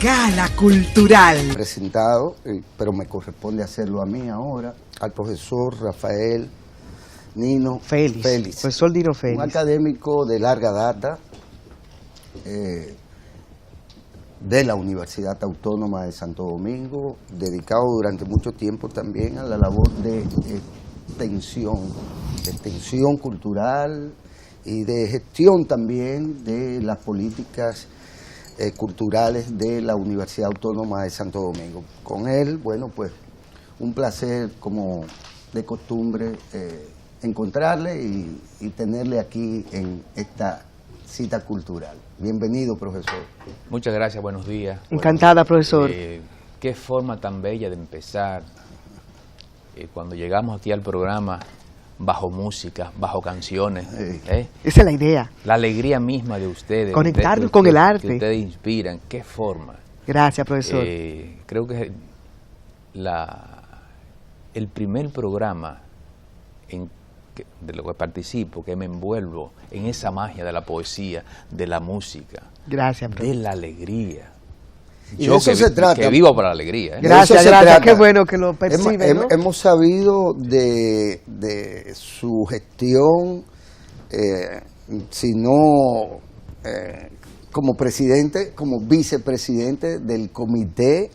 Gala Cultural. Presentado, pero me corresponde hacerlo a mí ahora, al profesor Rafael Nino Félix. Profesor Nino Félix. Un académico de larga data de la Universidad Autónoma de Santo Domingo, dedicado durante mucho tiempo también a la labor de extensión cultural y de gestión también de las políticas culturales de la Universidad Autónoma de Santo Domingo. Con él, bueno, pues un placer como de costumbre encontrarle y tenerle aquí en esta cita cultural. Bienvenido, profesor. Muchas gracias, buenos días. Encantada, profesor. Qué forma tan bella de empezar. Cuando llegamos aquí al programa, bajo música, bajo canciones. Esa es la idea. La alegría misma de ustedes. Conectarnos con el arte. Que ustedes inspiran. Qué forma. Gracias, profesor. Creo que el primer programa de lo que participo, que me envuelvo en esa magia de la poesía, de la música. Gracias, profesor. De la alegría. Y de eso se trata. Que vivo para la alegría. Gracias, gracias. Qué bueno que lo percibe, ¿no? Hemos sabido de su gestión, si no como presidente, como vicepresidente del comité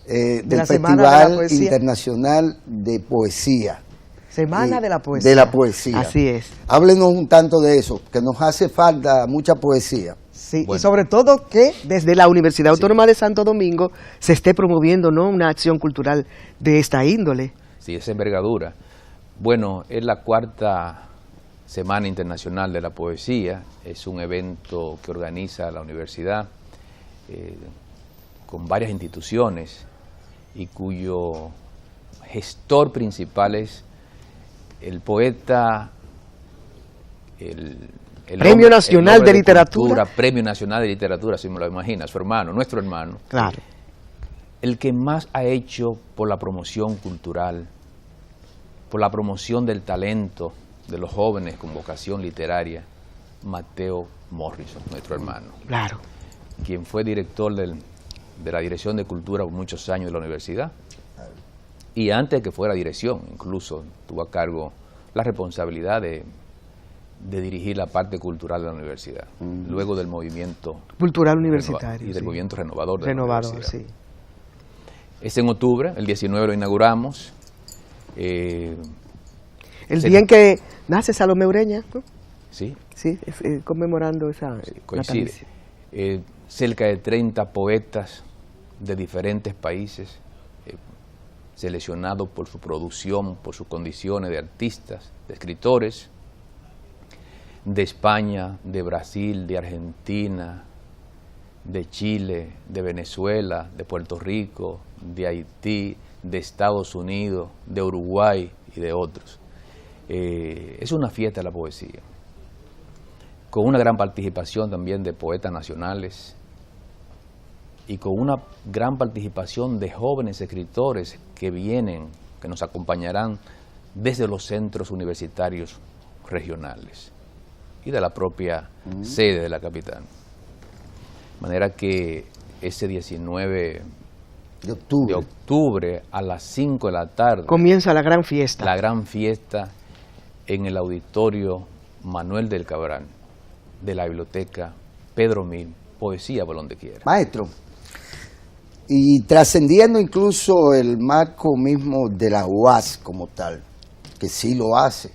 del Festival Internacional de Poesía. Semana de la Poesía. De la poesía. Así es. Háblenos un tanto de eso, que nos hace falta mucha poesía. Sí, bueno. Y sobre todo que desde la Universidad Autónoma de Santo Domingo se esté promoviendo, ¿no?, una acción cultural de esta índole. Sí, esa envergadura. Bueno, es la cuarta Semana Internacional de la Poesía. Es un evento que organiza la universidad con varias instituciones y cuyo gestor principal es el poeta, el Premio Nacional de Literatura. Premio Nacional de Literatura, si me lo imagina, su hermano, nuestro hermano. Claro. El que más ha hecho por la promoción cultural, por la promoción del talento de los jóvenes con vocación literaria, Mateo Morrison, nuestro hermano. Claro. Quien fue director de la Dirección de Cultura por muchos años de la universidad. Y antes de que fuera dirección, incluso tuvo a cargo la responsabilidad de dirigir la parte cultural de la universidad, luego del movimiento cultural universitario y del movimiento renovador de la universidad. Sí. Es en octubre, el 19 lo inauguramos. El día en que nace Salomé Ureña, ¿no? Sí. Sí, conmemorando esa coincide. Cerca de 30 poetas de diferentes países, seleccionados por su producción, por sus condiciones de artistas, de escritores, de España, de Brasil, de Argentina, de Chile, de Venezuela, de Puerto Rico, de Haití, de Estados Unidos, de Uruguay y de otros. Es una fiesta de la poesía, con una gran participación también de poetas nacionales y con una gran participación de jóvenes escritores que vienen, que nos acompañarán desde los centros universitarios regionales y de la propia sede de la capital. De manera que ese 19 de octubre a las 5 de la tarde comienza la gran fiesta. La gran fiesta en el auditorio Manuel del Cabral de la biblioteca Pedro Mil, poesía por donde quiera. Maestro, y trascendiendo incluso el marco mismo de la UAS como tal, que sí lo hace,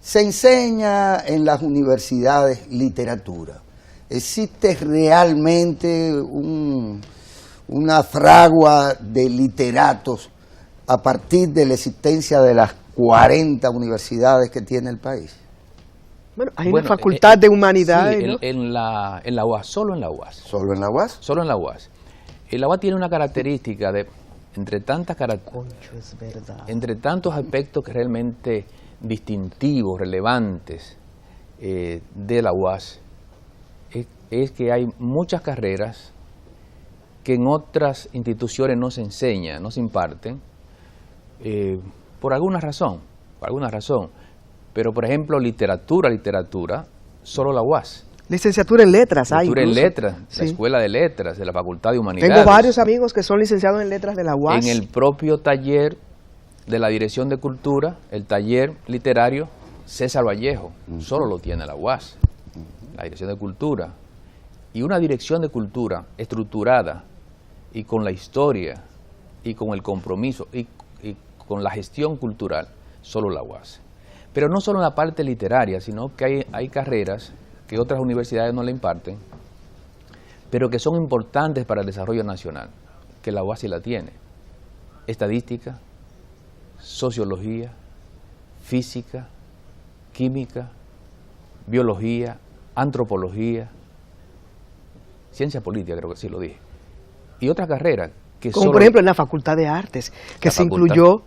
se enseña en las universidades literatura. ¿Existe realmente una fragua de literatos a partir de la existencia de las 40 universidades que tiene el país? Bueno, hay una facultad de humanidades, sí, ¿no? en la UAS, solo en la UAS. ¿Solo en la UAS? Solo en la UAS. La UAS tiene una característica de, entre tantos aspectos que realmente distintivos, relevantes de la UAS, es que hay muchas carreras que en otras instituciones no se enseñan, no se imparten, por alguna razón. Pero, por ejemplo, literatura, solo la UAS. Licenciatura en letras, Licenciatura en incluso. letras, Sí. la Escuela de Letras, de la Facultad de Humanidades. Tengo varios amigos que son licenciados en letras de la UAS. En el propio taller de la Dirección de Cultura, el taller literario César Vallejo, solo lo tiene la UAS, la Dirección de Cultura. Y una Dirección de Cultura estructurada y con la historia y con el compromiso y con la gestión cultural, solo la UAS. Pero no solo en la parte literaria, sino que hay carreras que otras universidades no le imparten, pero que son importantes para el desarrollo nacional, que la UAS sí la tiene. Estadística, sociología, física, química, biología, antropología, ciencia política, creo que sí lo dije. Y otras carreras que Como solo, por ejemplo en la Facultad de Artes, que La se facultad. incluyó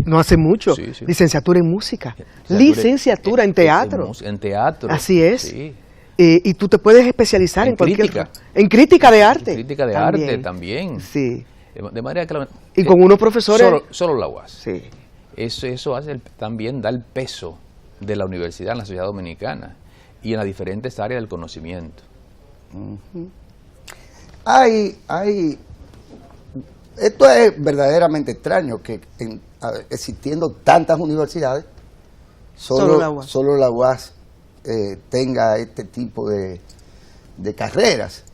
no hace mucho, Sí, sí. licenciatura en música, licenciatura en teatro. En teatro. Así es. Sí. Y tú te puedes especializar en, En cualquier... crítica. En crítica de arte. Crítica de arte también. Sí. De manera que Y con unos profesores... Solo la UAS. Sí. Eso hace también da el peso de la universidad en la sociedad dominicana y en las diferentes áreas del conocimiento. Esto es verdaderamente extraño, que existiendo tantas universidades, Solo la UAS. solo la UAS tenga este tipo de carreras.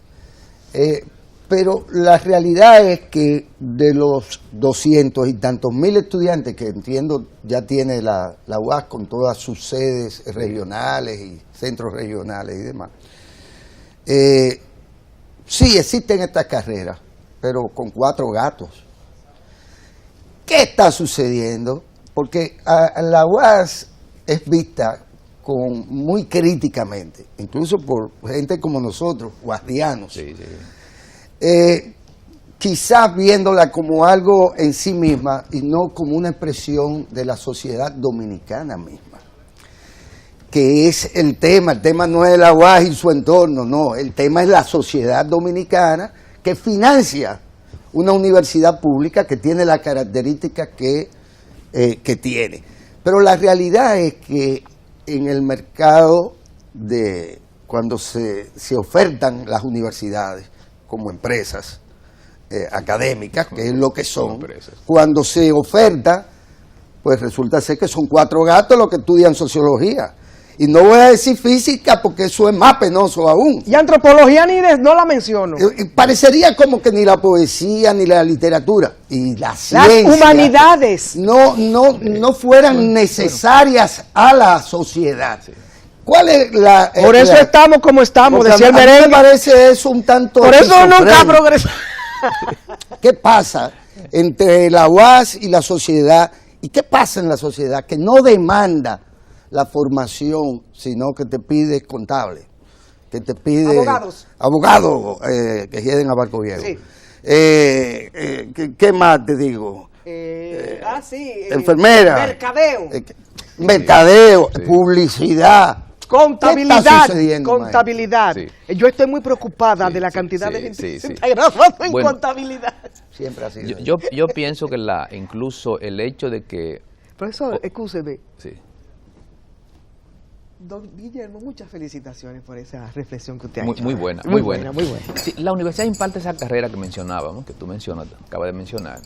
Pero la realidad es que de los 200 y tantos mil estudiantes que entiendo ya tiene la UAS con todas sus sedes regionales y centros regionales y demás, sí existen estas carreras, pero con 4 gatos. ¿Qué está sucediendo? Porque la UAS es vista muy críticamente, incluso por gente como nosotros, guasdianos. Sí, sí. Quizás viéndola como algo en sí misma y no como una expresión de la sociedad dominicana misma, que es el tema no es la UAS y su entorno, no, el tema es la sociedad dominicana que financia una universidad pública que tiene la característica que tiene. Pero la realidad es que en el mercado cuando se ofertan las universidades como empresas académicas, que es lo que son, cuando se oferta, pues resulta ser que son 4 gatos los que estudian sociología. Y no voy a decir física porque eso es más penoso aún. Y antropología no la menciono. Parecería como que ni la poesía ni la literatura y la Las ciencia, humanidades. no fueran necesarias a la sociedad. ¿Cuál es la...? Por eso estamos como estamos, Porque decía el a mí me merengue. parece eso un tanto... Por eso nunca esquizofrénico. progresamos. ¿Qué pasa entre la UAS y la sociedad? ¿Y qué pasa en la sociedad que no demanda la formación, sino que te pide contable, que te pide... Abogados que lleven a barco viejo. Sí. ¿Qué más te digo? Enfermera. Mercadeo. Mercadeo, publicidad. Contabilidad. ¿Qué está sucediendo, Contabilidad. Sí. Yo estoy muy preocupada Sí, de la sí, cantidad sí, de gente sí, que se sí. está graduando en Bueno. contabilidad. Siempre ha sido. Yo pienso que incluso el hecho de que... Profesor, escúcheme. Sí. Don Guillermo, muchas felicitaciones por esa reflexión que usted ha Muy, hecho. muy buena, Muy buena. Sí, la universidad imparte esa carrera que mencionábamos, que tú acabas de mencionar,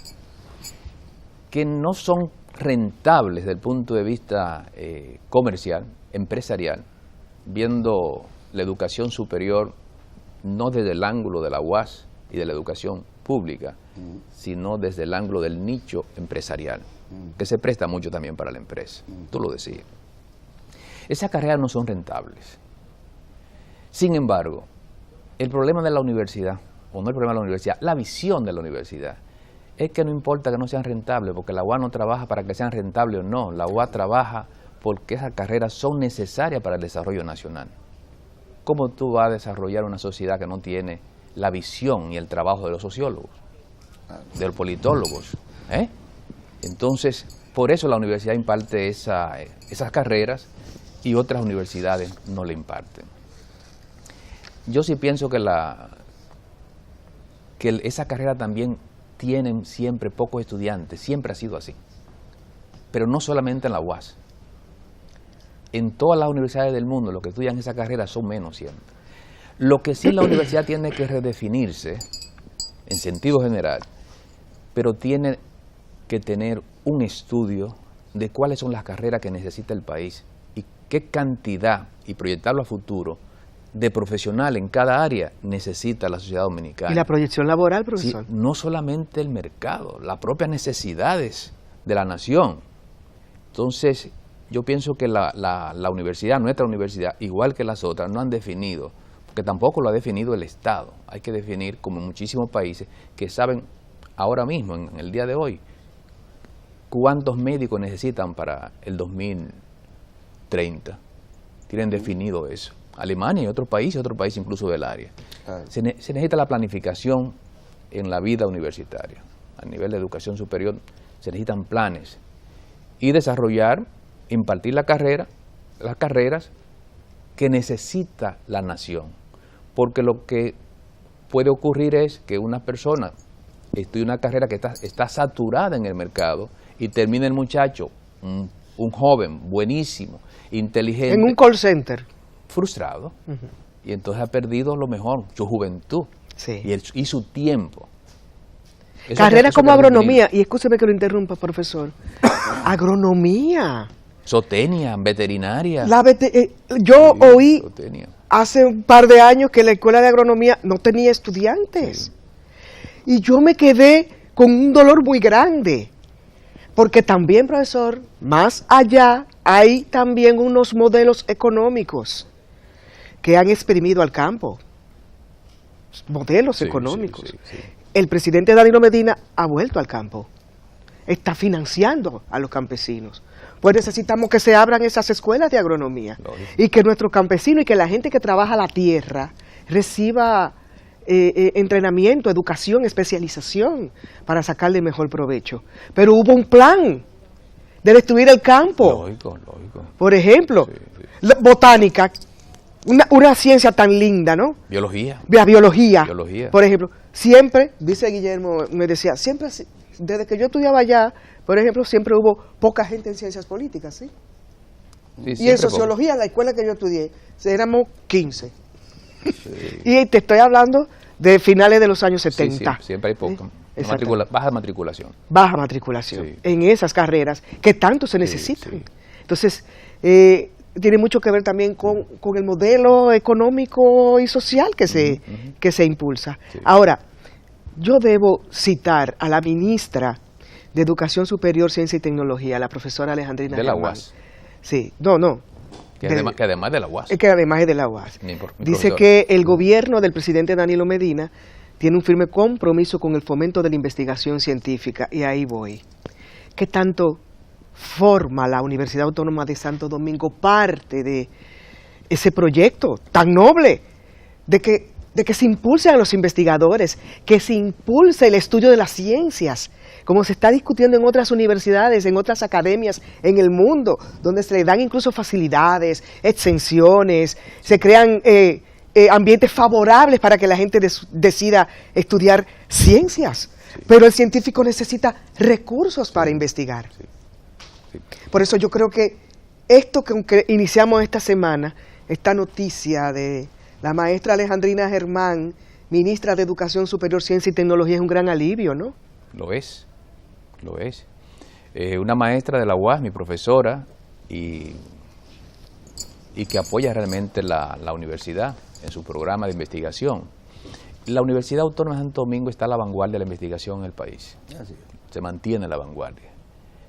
que no son rentables desde el punto de vista comercial, empresarial, viendo la educación superior no desde el ángulo de la UAS y de la educación pública, sino desde el ángulo del nicho empresarial, que se presta mucho también para la empresa. Tú lo decías. Esas carreras no son rentables. Sin embargo, el problema de la universidad, o no el problema de la universidad, la visión de la universidad, es que no importa que no sean rentables, porque la UAS no trabaja para que sean rentables o no, la UAS trabaja porque esas carreras son necesarias para el desarrollo nacional. ¿Cómo tú vas a desarrollar una sociedad que no tiene la visión y el trabajo de los sociólogos, de los politólogos? Entonces, por eso la universidad imparte esas carreras y otras universidades no le imparten. Yo sí pienso que esa carrera también tienen siempre pocos estudiantes, siempre ha sido así, pero no solamente en la UAS. en todas las universidades del mundo, los que estudian esa carrera son menos siempre. Lo que sí la universidad tiene que redefinirse, en sentido general, pero tiene que tener un estudio de cuáles son las carreras que necesita el país y qué cantidad, y proyectarlo a futuro, de profesional en cada área necesita la sociedad dominicana. ¿Y la proyección laboral, profesor? Sí, no solamente el mercado, las propias necesidades de la nación. Entonces, yo pienso que la universidad, nuestra universidad, igual que las otras, no han definido, porque tampoco lo ha definido el Estado. Hay que definir, como en muchísimos países, que saben ahora mismo, en el día de hoy, cuántos médicos necesitan para el 2030. Tienen definido eso. Alemania y otros países incluso del área. Se necesita la planificación en la vida universitaria. A nivel de educación superior se necesitan planes y desarrollar, impartir las carreras que necesita la nación. Porque lo que puede ocurrir es que una persona estudie una carrera que está saturada en el mercado y termina el muchacho, un joven buenísimo, inteligente. En un call center. Frustrado. Y entonces ha perdido lo mejor, su juventud. Sí. Y su tiempo. Carreras como agronomía, y escúcheme que lo interrumpa, profesor. Agronomía. Zootecnia, veterinaria. Yo oí zootecnia. Hace un par de años que la escuela de agronomía no tenía estudiantes. Sí. Y yo me quedé con un dolor muy grande. Porque también, profesor, más allá hay también unos modelos económicos que han exprimido al campo. Modelos económicos. Sí. El presidente Danilo Medina ha vuelto al campo. Está financiando a los campesinos. Pues necesitamos que se abran esas escuelas de agronomía. Y que nuestros campesinos y que la gente que trabaja la tierra reciba entrenamiento, educación, especialización para sacarle mejor provecho. Pero hubo un plan de destruir el campo. Lógico. Por ejemplo, la botánica, una ciencia tan linda, ¿no? Biología. Biología. Por ejemplo, siempre, dice Guillermo, me decía, siempre, desde que yo estudiaba allá, por ejemplo, siempre hubo poca gente en ciencias políticas, ¿sí? Y en sociología, la escuela que yo estudié, éramos 15. Sí. Y te estoy hablando de finales de los años 70. Sí, siempre hay poca. Baja matriculación. Baja matriculación en esas carreras que tanto se necesitan. Sí. Entonces, tiene mucho que ver también con el modelo económico y social que se impulsa. Sí. Ahora, yo debo citar a la ministra de Educación Superior, Ciencia y Tecnología, la profesora Alejandrina de la UAS. Sí, que además de la UAS. Que además es de la UAS. Dice que el gobierno del presidente Danilo Medina tiene un firme compromiso con el fomento de la investigación científica, y ahí voy. ¿Qué tanto forma la Universidad Autónoma de Santo Domingo parte de ese proyecto tan noble de que se impulsen a los investigadores, que se impulse el estudio de las ciencias, como se está discutiendo en otras universidades, en otras academias en el mundo, donde se le dan incluso facilidades, exenciones, se crean ambientes favorables para que la gente decida estudiar ciencias? Sí. Pero el científico necesita recursos para investigar. Sí. Por eso yo creo que esto que iniciamos esta semana, esta noticia de la maestra Alejandrina Germán, ministra de Educación Superior, Ciencia y Tecnología, es un gran alivio, ¿no? Lo es. Una maestra de la UAS, mi profesora, y que apoya realmente la universidad en su programa de investigación. La Universidad Autónoma de Santo Domingo está a la vanguardia de la investigación en el país. Se mantiene en la vanguardia.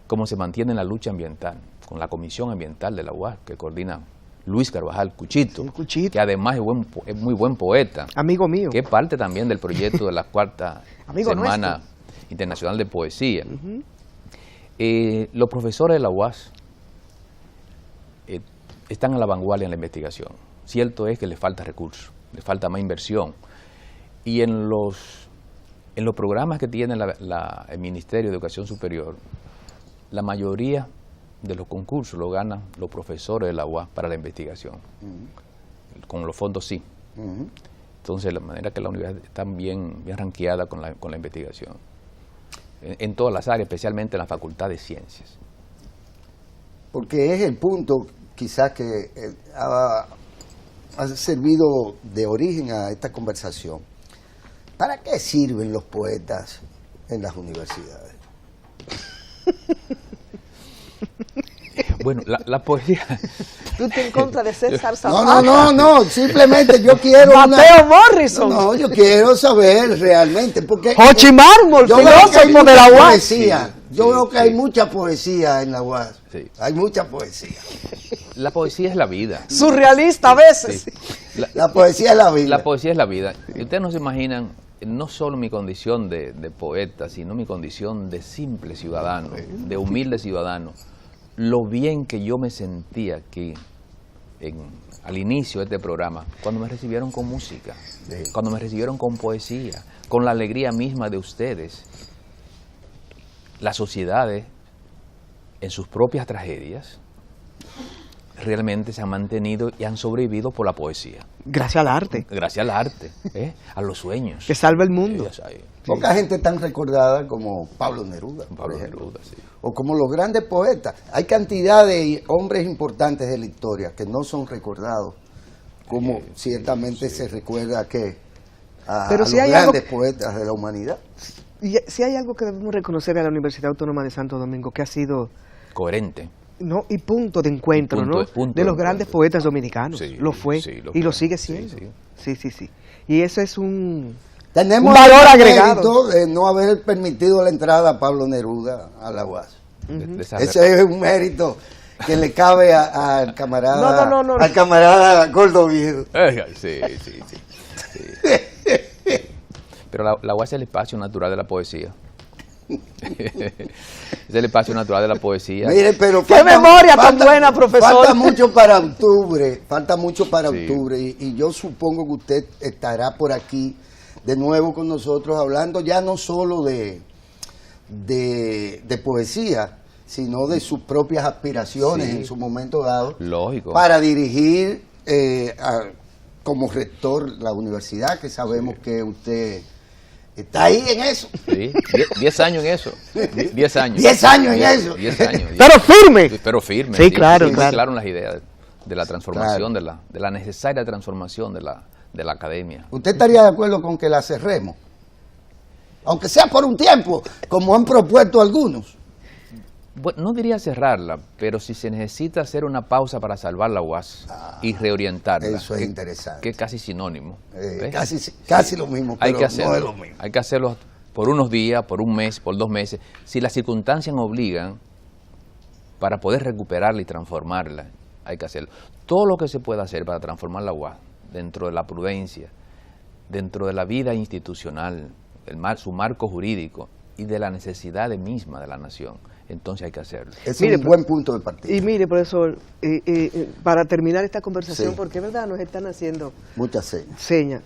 Como se mantiene en la lucha ambiental, con la Comisión Ambiental de la UAS, que coordina Luis Carvajal Cuchito, que además es muy buen poeta. Amigo mío. Que es parte también del proyecto de la cuarta Semana Internacional de Poesía. Los profesores de la UAS están a la vanguardia en la investigación. Cierto es que les falta recursos, les falta más inversión. Y en los programas que tiene el Ministerio de Educación Superior, la mayoría de los concursos lo ganan los profesores de la UAS para la investigación. Con los fondos sí. Entonces, la manera que la universidad está bien ranqueada con la investigación. En todas las áreas, especialmente en la Facultad de Ciencias. Porque es el punto quizás que ha servido de origen a esta conversación. ¿Para qué sirven los poetas en las universidades? Bueno, la poesía... ¿Tú te en contra de César Zapata? No, simplemente yo quiero Mateo Morrison. No, yo quiero saber realmente, porque... Ho Chi Mármol, filósofo de la UAS. Yo veo que hay mucha poesía en la UAS. Sí. Hay mucha poesía. La poesía es la vida. Surrealista a veces. Sí. La poesía es la vida. La poesía es la vida. Y ustedes no se imaginan, no solo mi condición de poeta, sino mi condición de simple ciudadano, de humilde ciudadano, lo bien que yo me sentía aquí al inicio de este programa, cuando me recibieron con música, cuando me recibieron con poesía, con la alegría misma de ustedes. Las sociedades, en sus propias tragedias, realmente se han mantenido y han sobrevivido por la poesía. Gracias al arte. Gracias al arte, a los sueños. Que salva el mundo. Poca gente tan recordada como Pablo Neruda, por ejemplo. O como los grandes poetas. Hay cantidad de hombres importantes de la historia que no son recordados, como ciertamente se recuerda a los grandes poetas de la humanidad. Y si hay algo que debemos reconocer a la Universidad Autónoma de Santo Domingo, que ha sido coherente. No, y punto de encuentro, de los grandes poetas dominicanos. Sí, lo fue y lo sigue siendo. Sí. Y eso es tenemos un valor agregado de no haber permitido la entrada a Pablo Neruda a la UAS. Ese es un mérito que le cabe al camarada al camarada Gordo Viejo. Sí. Pero la UAS es el espacio natural de la poesía. Es el espacio natural de la poesía. Mire, pero ¡qué memoria tan buena, profesor! Falta mucho para octubre, y yo supongo que usted estará por aquí de nuevo con nosotros, hablando ya no solo de poesía, sino de sus propias aspiraciones en su momento dado. Lógico. Para dirigir como rector la universidad, que sabemos que usted... ¿Está ahí en eso? Sí, 10 años en eso. 10 años. 10 años en eso. 10 años. Pero firme. Pero firme. Sí, claro. Claro, las ideas de la transformación, de la necesaria transformación de la academia. ¿Usted estaría de acuerdo con que la cerremos? Aunque sea por un tiempo, como han propuesto algunos. Bueno, no diría cerrarla, pero si se necesita hacer una pausa para salvar la UAS y reorientarla. Eso es interesante. Que es casi sinónimo. Casi lo mismo, pero no es lo mismo. Hay que hacerlo por unos días, por un mes, por 2 meses. Si las circunstancias obligan, para poder recuperarla y transformarla, hay que hacerlo. Todo lo que se pueda hacer para transformar la UAS, dentro de la prudencia, dentro de la vida institucional, su marco jurídico y de la necesidad misma de la nación, entonces hay que hacerlo. Es un buen punto de partida. Y mire, profesor, para terminar esta conversación, porque es verdad, nos están haciendo muchas señas.